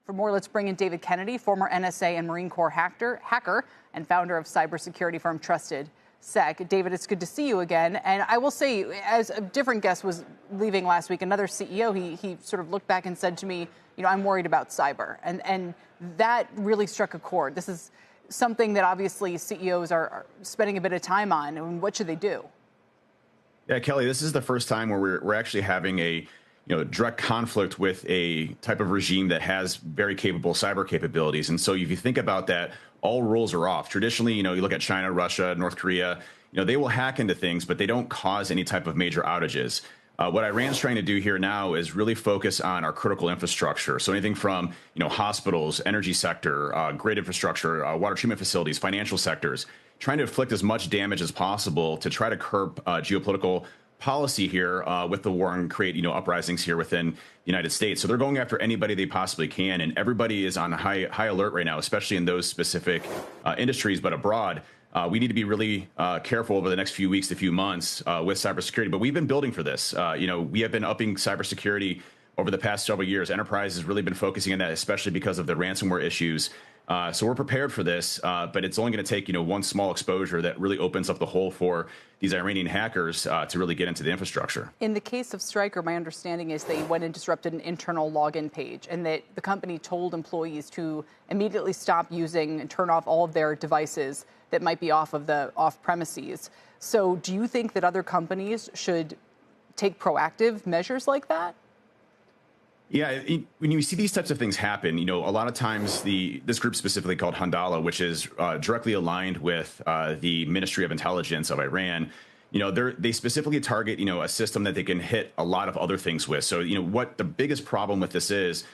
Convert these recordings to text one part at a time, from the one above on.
For more, let's bring in David Kennedy, former NSA and Marine Corps hacker and founder of cybersecurity firm TrustedSec. David, it's good to see you again. And I will say, as a different guest was leaving last week, another CEO, he sort of looked back and said to me, I'm worried about cyber. And that really struck a chord. This is something that obviously CEOs are spending a bit of time on. And what should they do? Yeah, Kelly, this is the first time where we're actually having a direct conflict with a type of regime that has very capable cyber capabilities. And so if you think about that, all rules are off. Traditionally, you look at China, Russia, North Korea, they will hack into things, but they don't cause any type of major outages. What Iran's trying to do here now is really focus on our critical infrastructure. So anything from, hospitals, energy sector, grid infrastructure, water treatment facilities, financial sectors, trying to inflict as much damage as possible to try to curb geopolitical policy here with the war and create, uprisings here within the United States. So they're going after anybody they possibly can. And everybody is on high alert right now, especially in those specific industries, but abroad. We need to be really careful over the next few weeks to few months with cybersecurity. But we've been building for this. We have been upping cybersecurity over the past several years. Enterprise has really been focusing on that, especially because of the ransomware issues. So we're prepared for this, but it's only going to take, one small exposure that really opens up the hole for these Iranian hackers to really get into the infrastructure. In the case of Stryker, my understanding is they went and disrupted an internal login page and that the company told employees to immediately stop using and turn off all of their devices that might be off premises. So do you think that other companies should take proactive measures like that? Yeah, when you see these types of things happen, a lot of times this group specifically called Handala, which is directly aligned with the Ministry of Intelligence of Iran, they specifically target, a system that they can hit a lot of other things with. So, what the biggest problem with this is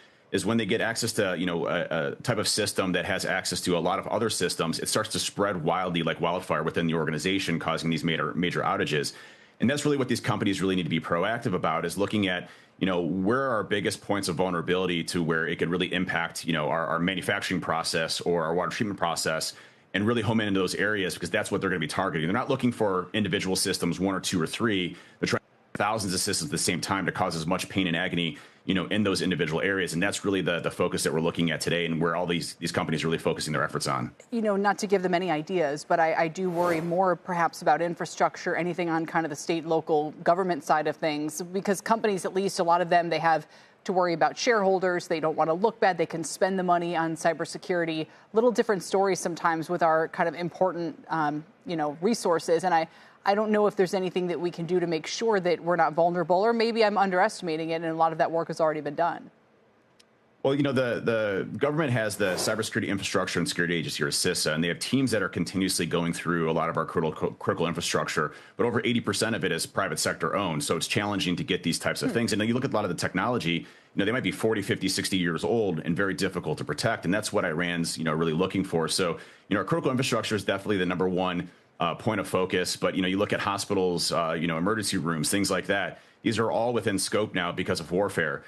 when they get access to, a type of system that has access to a lot of other systems, it starts to spread wildly like wildfire within the organization, causing these major outages. And that's really what these companies really need to be proactive about, is looking at, where are our biggest points of vulnerability to where it could really impact, our manufacturing process or our water treatment process, and really home in into those areas, because that's what they're going to be targeting. They're not looking for individual systems, one or two or three. They're trying thousands of systems at the same time to cause as much pain and agony, in those individual areas. And that's really the focus that we're looking at today, and where all these companies are really focusing their efforts on. Not to give them any ideas, but I do worry more perhaps about infrastructure, anything on kind of the state, local government side of things, because companies, at least a lot of them, they have to worry about shareholders. They don't want to look bad. They can spend the money on cybersecurity. Little different stories sometimes with our kind of important, resources. And I don't know if there's anything that we can do to make sure that we're not vulnerable, or maybe I'm underestimating it and a lot of that work has already been done. Well, the government has the Cybersecurity Infrastructure and Security Agency, or CISA, and they have teams that are continuously going through a lot of our critical infrastructure, but over 80% of it is private sector owned. So it's challenging to get these types of things. And then you look at a lot of the technology, they might be 40, 50, 60 years old and very difficult to protect. And that's what Iran's, really looking for. So, our critical infrastructure is definitely the number one point of focus. But, you look at hospitals, emergency rooms, things like that. These are all within scope now because of warfare.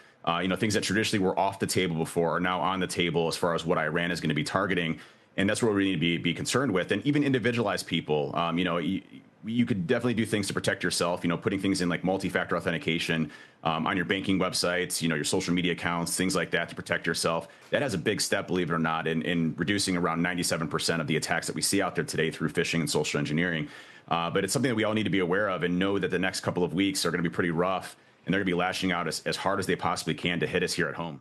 Things that traditionally were off the table before are now on the table as far as what Iran is going to be targeting. And that's what we need to be concerned with. And even individualized people, you could definitely do things to protect yourself, putting things in like multi-factor authentication on your banking websites, your social media accounts, things like that to protect yourself. That has a big step, believe it or not, in reducing around 97% of the attacks that we see out there today through phishing and social engineering. But it's something that we all need to be aware of and know that the next couple of weeks are going to be pretty rough, and they're going to be lashing out as hard as they possibly can to hit us here at home.